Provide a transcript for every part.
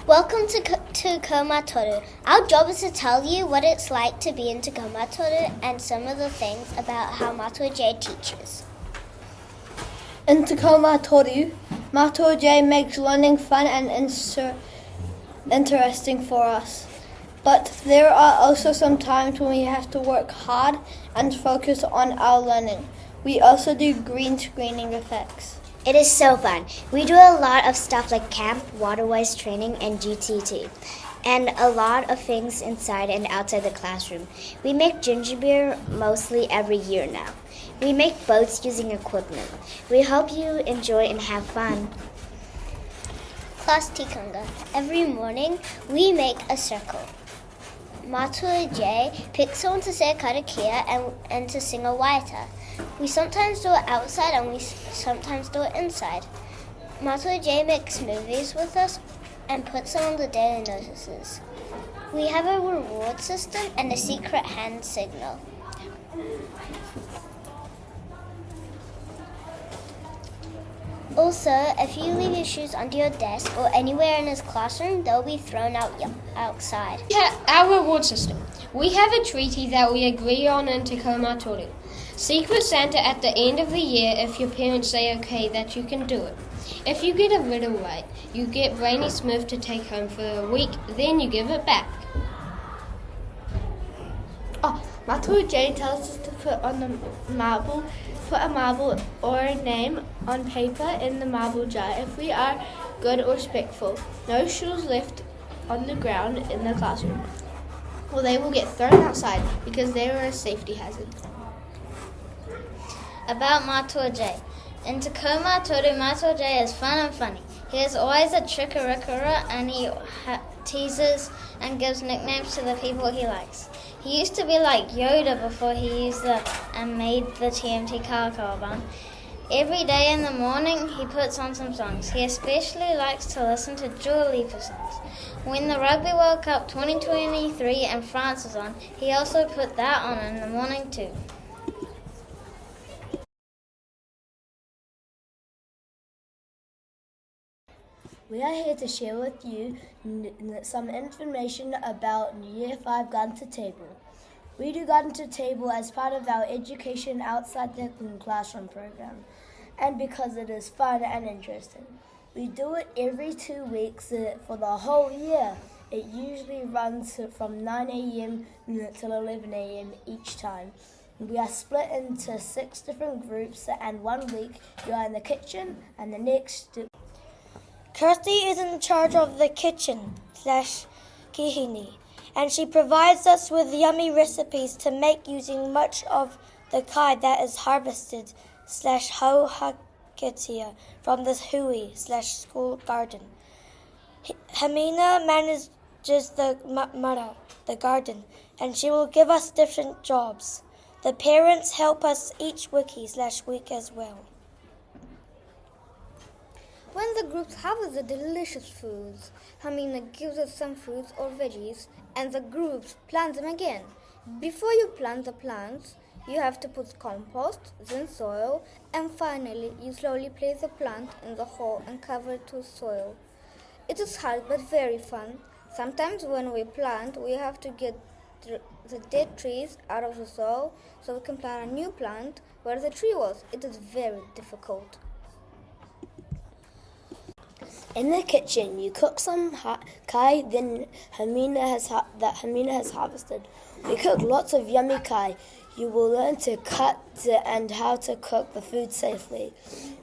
Welcome to Kaumatoru. Our job is to tell you what it's like to be in Kaumatoru and some of the things about how Matua J teaches. In Kaumatoru, Matua J makes learning fun and interesting for us. But there are also some times when we have to work hard and focus on our learning. We also do green screening effects. It is so fun. We do a lot of stuff like camp, waterways training, and GTT, and a lot of things inside and outside the classroom. We make ginger beer mostly every year now. We make boats using equipment. We hope you enjoy and have fun. Class Tikanga. Every morning, we make a circle. Matua J picks someone to say a karakia and to sing a waiata. We sometimes do it outside and we sometimes do it inside. Matua J makes movies with us and puts them on the daily notices. We have a reward system and a secret hand signal. Also, if you leave your shoes under your desk or anywhere in his classroom, they'll be thrown out outside. Our reward system. We have a treaty that we agree on in Kaumatoru. Secret Santa at the end of the year if your parents say okay that you can do it. If you get a riddle right, you get Brainy Smith to take home for a week, then you give it back. Matua J tells us to put a marble or a name on paper in the marble jar if we are good or respectful. No shoes left on the ground in the classroom, or they will get thrown outside because they are a safety hazard. About Matua J. In Kaumatoru, Matua J is fun and funny. He is always a trickarikara and he teases and gives nicknames to the people he likes. He used to be like Yoda before he used and made the TMT Class. Every day in the morning, he puts on some songs. He especially likes to listen to Dua Lipa songs. When the Rugby World Cup 2023 and France is on, he also put that on in the morning too. We are here to share with you some information about Year 5 Garden to Table. We do Garden to Table as part of our education outside the classroom program, and because it is fun and interesting. We do it every 2 weeks for the whole year. It usually runs from 9 a.m. till 11 a.m. each time. We are split into 6 different groups, and 1 week you are in the kitchen, and the next Kirsty is in charge of the kitchen / kihini, and she provides us with yummy recipes to make using much of the kai that is harvested / hauhaketia from the hui / school garden. Hamina manages the mara, the garden, and she will give us different jobs. The parents help us each wiki / week as well. When the groups harvest the delicious foods, Hamina gives us some fruits or veggies, and the groups plant them again. Before you plant the plants, you have to put compost, then soil, and finally you slowly place the plant in the hole and cover it with soil. It is hard but very fun. Sometimes when we plant, we have to get the dead trees out of the soil so we can plant a new plant where the tree was. It is very difficult. In the kitchen, you cook some kai that Hamina has harvested. We cook lots of yummy kai. You will learn to cut and how to cook the food safely.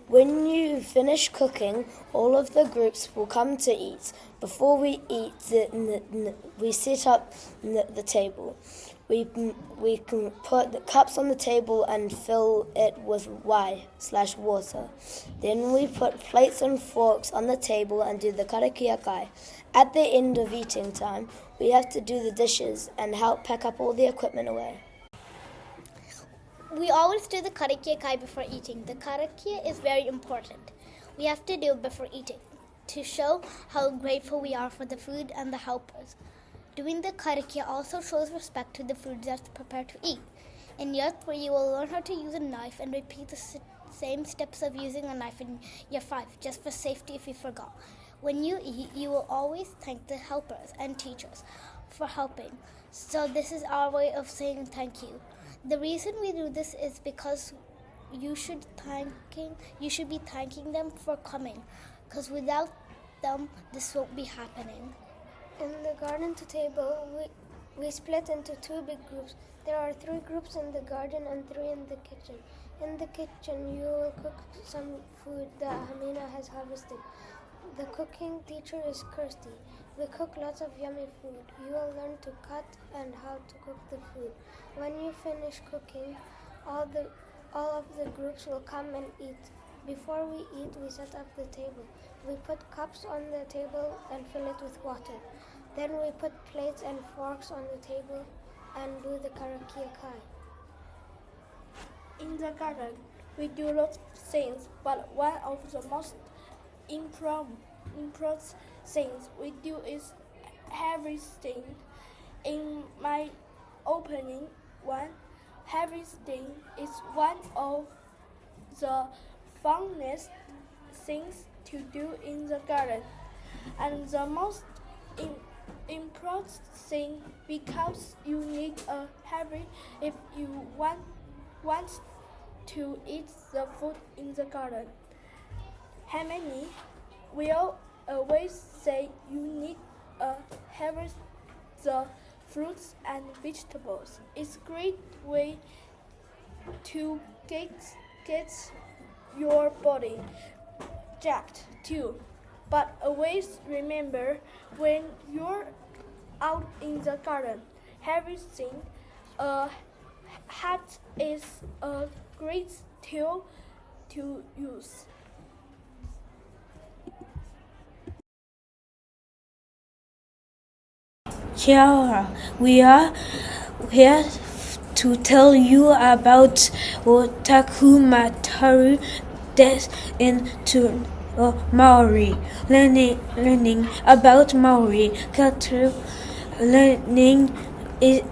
When you finish cooking, all of the groups will come to eat. Before we eat, we set up the table. We can put the cups on the table and fill it with wai/water. Then we put plates and forks on the table and do the karakia kai. At the end of eating time, we have to do the dishes and help pack up all the equipment away. We always do the karakia kai before eating. The karakia is very important. We have to do it before eating to show how grateful we are for the food and the helpers. Doing the karakia also shows respect to the food that's prepared to eat. In year 3, you will learn how to use a knife and repeat the same steps of using a knife in year 5, just for safety if you forgot. When you eat, you will always thank the helpers and teachers for helping. So this is our way of saying thank you. The reason we do this is because you should be thanking them for coming, because without them this won't be happening. In the garden to table, we split into 2 big groups. There are 3 groups in the garden and 3 in the kitchen. In the kitchen, you will cook some food that Hamina has harvested. The cooking teacher is Kirsty. We cook lots of yummy food. You will learn to cut and how to cook the food. When you finish cooking, all of the groups will come and eat. Before we eat, we set up the table. We put cups on the table and fill it with water. Then we put plates and forks on the table and do the karakia kai. In the garden, we do lots of things, but one of the most important things we do is harvesting. In my opinion, harvesting is one of the funnest things to do in the garden, and the most important thing, because you need a harvest if you want to eat the food in the garden. Hermione will always say you need to harvest the fruits and vegetables. It's a great way to get your body jacked too. But always remember, when you're out in the garden harvesting, a hat is a great tool to use. Here we are here to tell you about Takumataru Death into Maori. Learning about Maori culture. Learning is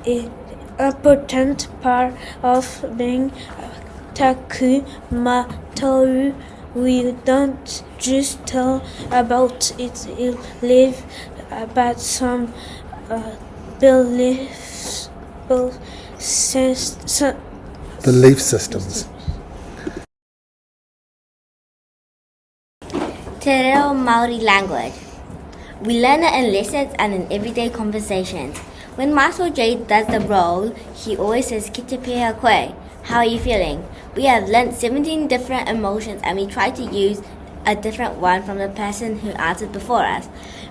an important part of being Takumataru. We don't just tell about it, live about some belief systems. Te reo Māori language. We learn it in lessons and in everyday conversations. When Master J does the role, he always says, "Ki te pēhea koe?" How are you feeling? We have learnt 17 different emotions and we try to use a different one from the person who answered before us.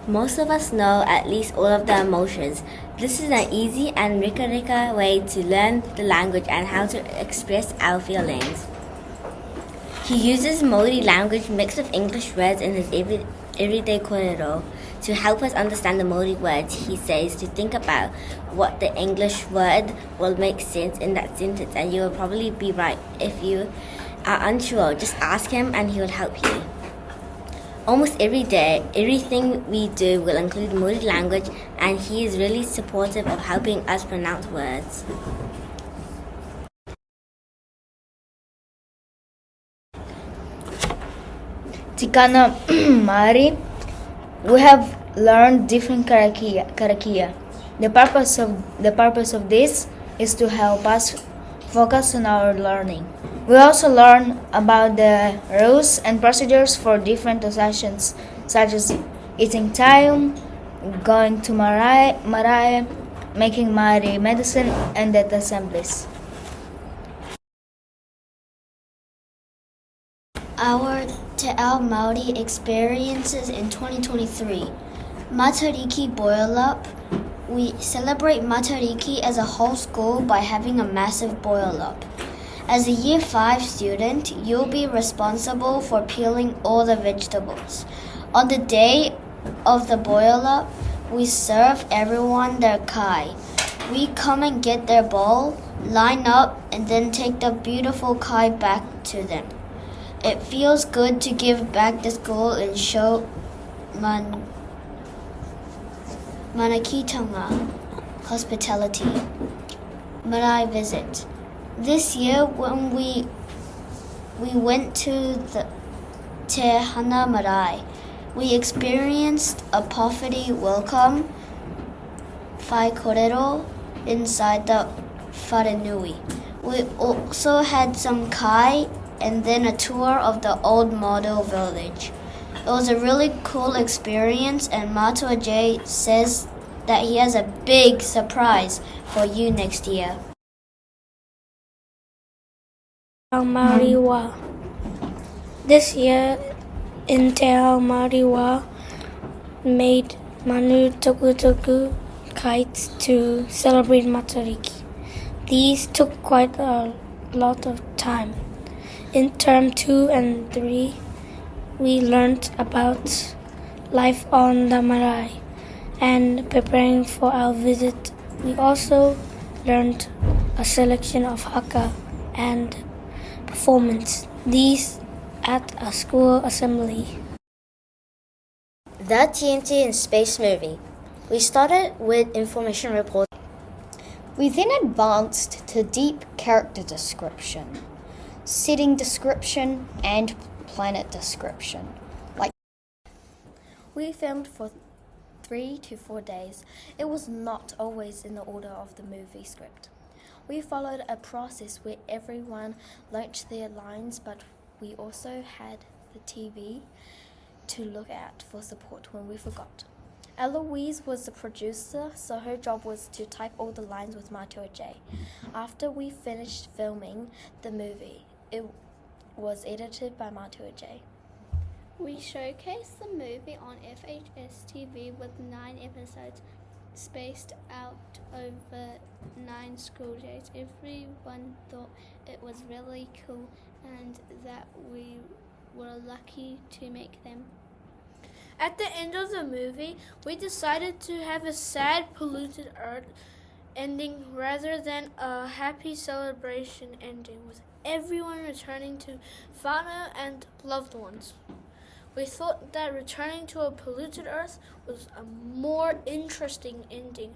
Most of us know at least all of the emotions. This is an easy and rika way to learn the language and how to express our feelings. He uses Māori language mixed with English words in his everyday kōrero to help us understand the Māori words. He says to think about what the English word will make sense in that sentence, and you will probably be right. If you are unsure, just ask him and he will help you. Almost every day, everything we do will include Māori language, and he is really supportive of helping us pronounce words. Tikana Māori, we have learned different karakia. The purpose of this is to help us focus on our learning. We also learn about the rules and procedures for different sessions, such as eating time, going to marae, making Māori medicine, and death assemblies. Our Te Ao Māori experiences in 2023. Matariki Boil Up. We celebrate Matariki as a whole school by having a massive boil up. As a Year 5 student, you'll be responsible for peeling all the vegetables. On the day of the boil up, we serve everyone their kai. We come and get their bowl, line up, and then take the beautiful kai back to them. It feels good to give back to school and show manakitanga, hospitality. Marae visit. This year when we went to Te Hana Marae. We experienced a poverty welcome, Whai Korero, inside the Wharenui. We also had some kai and then a tour of the old model village. It was a really cool experience, and Matua J says that he has a big surprise for you next year. Maoriwa. This year in Te Ao Maoriwa made Manu Tukutuku kites to celebrate Matariki. These took quite a lot of time. In term 2 and 3, we learned about life on the marae and preparing for our visit. We also learned a selection of haka and performance. These at a school assembly. The TMT in Space movie. We started with information report. We then advanced to deep character description, setting description, and planet description. We filmed for 3 to 4 days. It was not always in the order of the movie script. We followed a process where everyone learnt their lines, but we also had the TV to look at for support when we forgot. Eloise was the producer, so her job was to type all the lines with Matua J. After we finished filming the movie, it was edited by Matua J. We showcased the movie on FHS TV with 9 episodes spaced out over 9 school days. Everyone thought it was really cool and that we were lucky to make them. At the end of the movie, we decided to have a sad, polluted Earth ending rather than a happy celebration ending with everyone returning to whānau and loved ones. We thought that returning to a polluted Earth was a more interesting ending,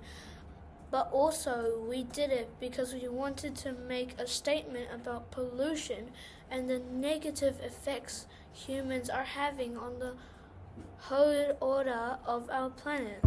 but also we did it because we wanted to make a statement about pollution and the negative effects humans are having on the whole order of our planet.